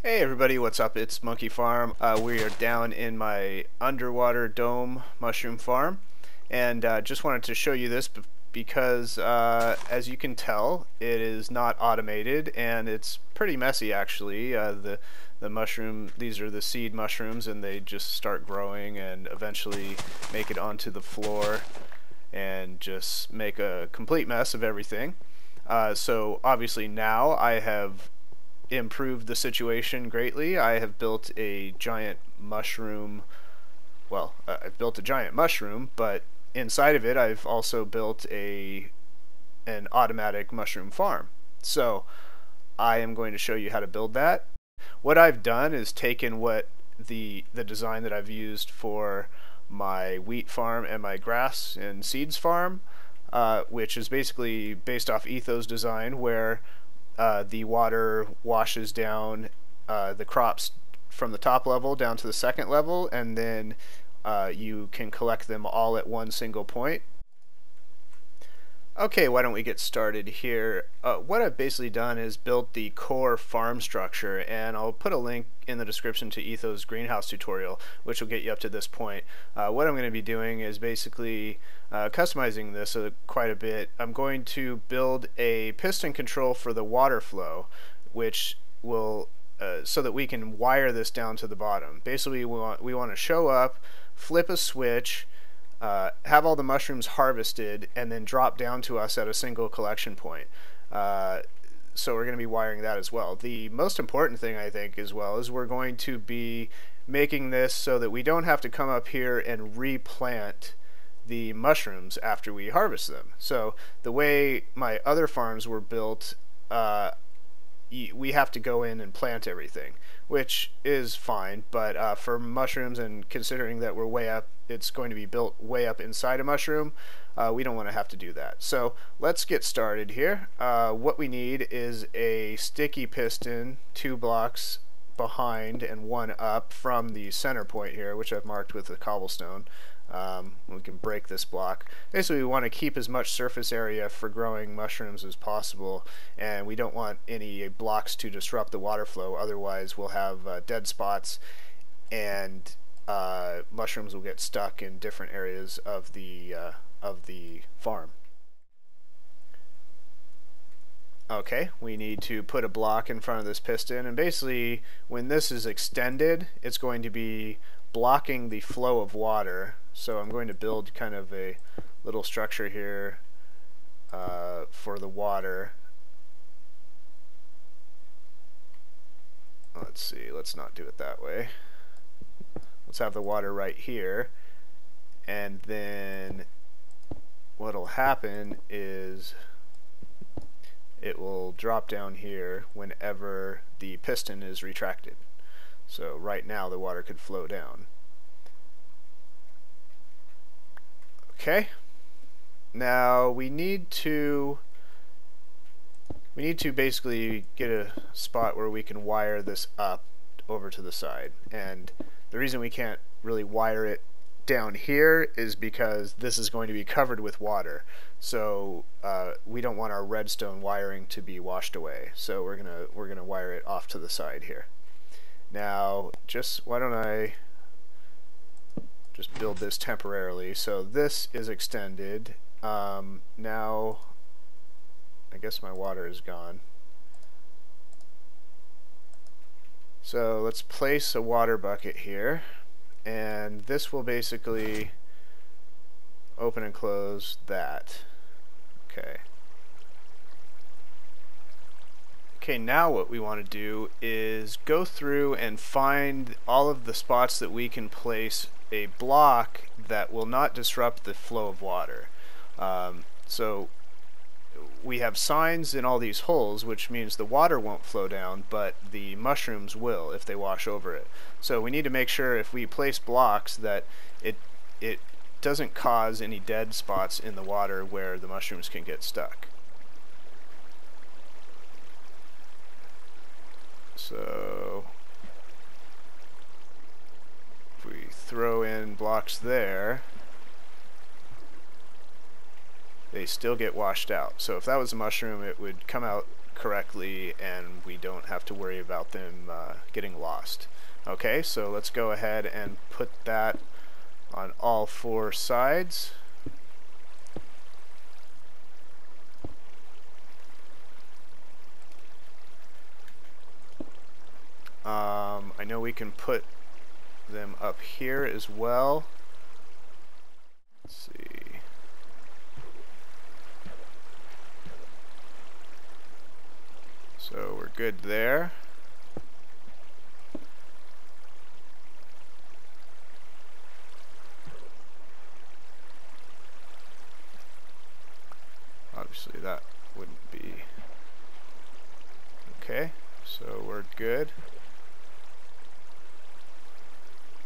Hey everybody, what's up? It's Monkeyfarm. We are down in my underwater dome mushroom farm, and just wanted to show you this because as you can tell, it is not automated and it's pretty messy actually. The mushroom, these are the seed mushrooms, and they just start growing and eventually make it onto the floor and just make a complete mess of everything. So obviously now I have improved the situation greatly. I have built a giant mushroom. Well, I've built a giant mushroom, but inside of it I've also built an automatic mushroom farm. So I am going to show you how to build that. What I've done is taken what the design that I've used for my wheat farm and my grass and seeds farm, which is basically based off Ethos design, where the water washes down the crops from the top level down to the second level, and then you can collect them all at one single point. Okay, why don't we get started here. What I've basically done is built the core farm structure, and I'll put a link in the description to Ethos greenhouse tutorial, which will get you up to this point. What I'm going to be doing is basically customizing this quite a bit. I'm going to build a piston control for the water flow, which will so that we can wire this down to the bottom. Basically, we want to show up, flip a switch, have all the mushrooms harvested, and then drop down to us at a single collection point. So we're going to be wiring that as well. The most important thing, I think, as well, is we're going to be making this so that we don't have to come up here and replant the mushrooms after we harvest them. So the way my other farms were built, we have to go in and plant everything, which is fine, but for mushrooms, and considering that we're way up, it's going to be built way up inside a mushroom, we don't want to have to do that. So let's get started here. What we need is a sticky piston 2 blocks behind and 1 up from the center point here, which I've marked with a cobblestone. We can break this block. Basically, we want to keep as much surface area for growing mushrooms as possible, and we don't want any blocks to disrupt the water flow. Otherwise, we'll have dead spots, and mushrooms will get stuck in different areas of the farm. Okay, we need to put a block in front of this piston, and basically, when this is extended, it's going to be blocking the flow of water. So I'm going to build kind of a little structure here for the water. Let's see, let's not do it that way. Let's have the water right here, and then what'll happen is it will drop down here whenever the piston is retracted. So right now the water could flow down. Okay, now we need to basically get a spot where we can wire this up over to the side, and the reason we can't really wire it down here is because this is going to be covered with water, so we don't want our redstone wiring to be washed away, so we're gonna wire it off to the side here. Now why don't I just build this temporarily. So this is extended. Now I guess my water is gone. So let's place a water bucket here, and this will basically open and close that. Okay. Okay, now what we want to do is go through and find all of the spots that we can place a block that will not disrupt the flow of water. So we have signs in all these holes, which means the water won't flow down, but the mushrooms will if they wash over it. So we need to make sure if we place blocks that it doesn't cause any dead spots in the water where the mushrooms can get stuck. So if we throw in blocks there, they still get washed out. So if that was a mushroom, it would come out correctly, and we don't have to worry about them getting lost. Okay, so let's go ahead and put that on all 4 sides. I know we can put them up here as well. Let's see. So we're good there. Obviously that wouldn't be okay, so we're good.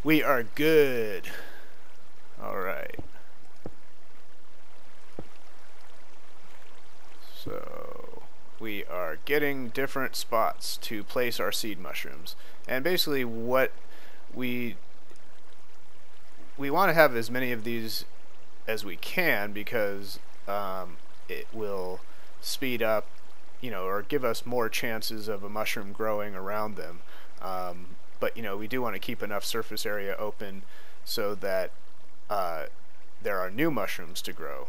We are good. Alright. So we are getting different spots to place our seed mushrooms. And basically what we want to have as many of these as we can, because it will speed up, you know, or give us more chances of a mushroom growing around them. But you know, we do want to keep enough surface area open so that there are new mushrooms to grow.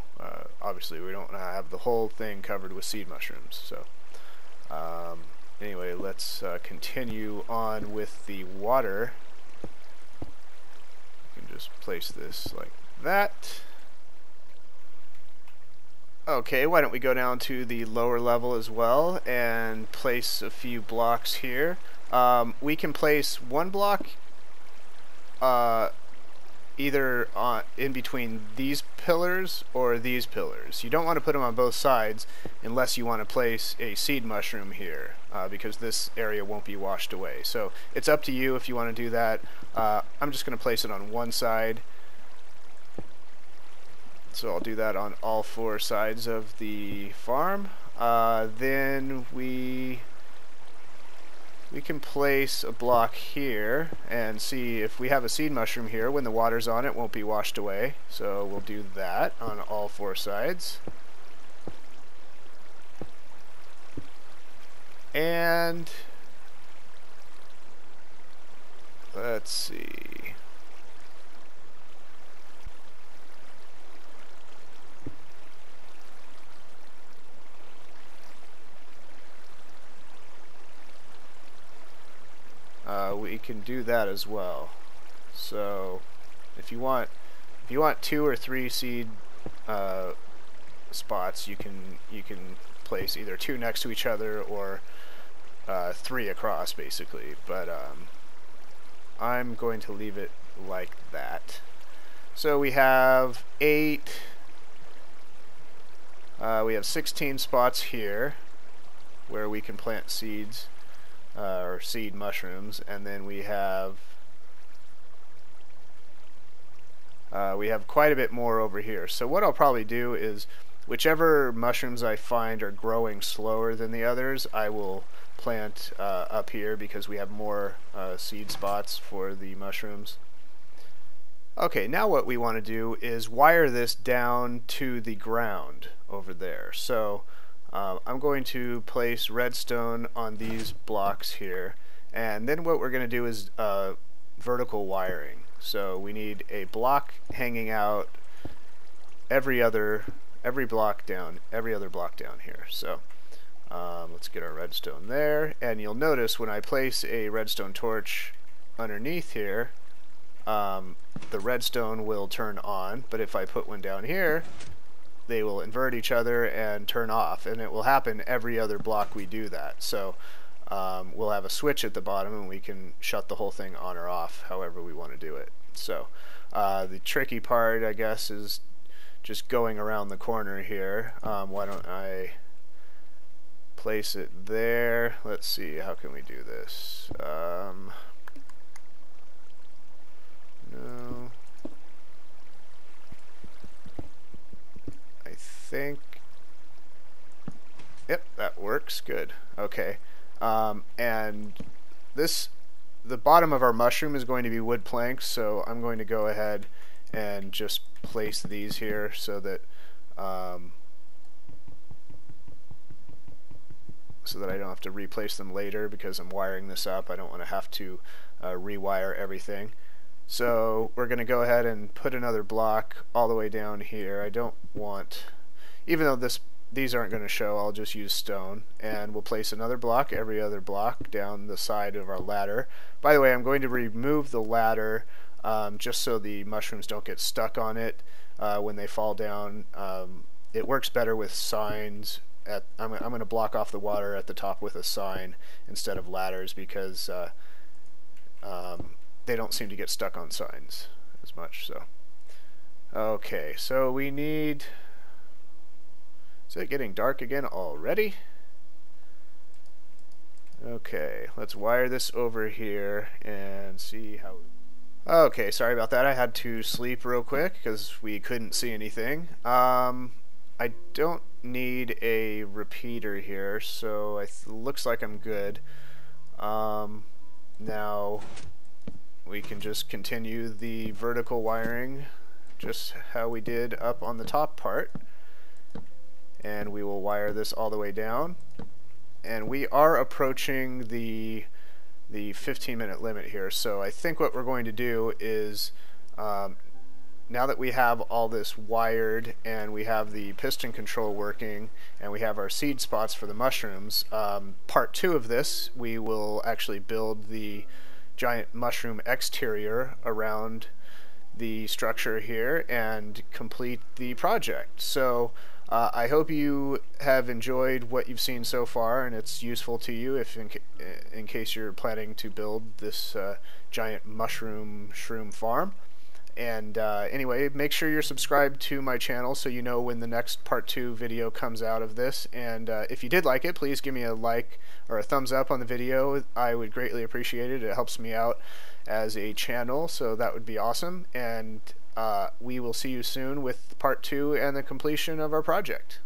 Obviously we don't have the whole thing covered with seed mushrooms. So anyway, let's continue on with the water. You can just place this like that. Okay, why don't we go down to the lower level as well and place a few blocks here. We can place one block either in between these pillars or these pillars. You don't want to put them on both sides unless you want to place a seed mushroom here, because this area won't be washed away. So it's up to you if you want to do that. I'm just going to place it on one side. So I'll do that on all 4 sides of the farm. Then we can place a block here and see if we have a seed mushroom here. When the water's on, it won't be washed away. So we'll do that on all 4 sides. And let's see. We can do that as well. So if you want 2 or 3 seed spots, you can place either 2 next to each other or 3 across, basically. But I'm going to leave it like that. So we have 8. We have 16 spots here where we can plant seeds. Or seed mushrooms, and then we have quite a bit more over here. So what I'll probably do is, whichever mushrooms I find are growing slower than the others, I will plant up here, because we have more seed spots for the mushrooms. Okay, now what we want to do is wire this down to the ground over there. So I'm going to place redstone on these blocks here, and then what we're going to do is vertical wiring. So we need a block hanging out every other block down here. So let's get our redstone there, and you'll notice when I place a redstone torch underneath here, the redstone will turn on, but if I put one down here, they will invert each other and turn off, and it will happen every other block we do that. So we'll have a switch at the bottom, and we can shut the whole thing on or off however we want to do it. So the tricky part, I guess, is just going around the corner here. Why don't I place it there? Let's see, how can we do this? No. Think, yep, that works good. Okay, and the bottom of our mushroom is going to be wood planks, so I'm going to go ahead and just place these here so that so that I don't have to replace them later because I'm wiring this up. I don't want to have to rewire everything. So we're going to go ahead and put another block all the way down here. I don't want, even though these aren't going to show, I'll just use stone, and we'll place another block, every other block, down the side of our ladder. By the way, I'm going to remove the ladder just so the mushrooms don't get stuck on it when they fall down. It works better with signs. I'm going to block off the water at the top with a sign instead of ladders because they don't seem to get stuck on signs as much. So, okay, so we need. Is it getting dark again already? Okay, let's wire this over here and see how. Okay, sorry about that. I had to sleep real quick because we couldn't see anything. I don't need a repeater here, so it looks like I'm good. Now we can just continue the vertical wiring just how we did up on the top part, and we will wire this all the way down. And we are approaching the 15-minute limit here, so I think what we're going to do is now that we have all this wired and we have the piston control working and we have our seed spots for the mushrooms, part 2 of this we will actually build the giant mushroom exterior around the structure here and complete the project. So I hope you have enjoyed what you've seen so far and it's useful to you if in case you're planning to build this giant shroom farm. And anyway, make sure you're subscribed to my channel so you know when the next part 2 video comes out of this. And if you did like it, please give me a like or a thumbs up on the video. I would greatly appreciate it. It helps me out as a channel, so that would be awesome. And we will see you soon with part 2 and the completion of our project.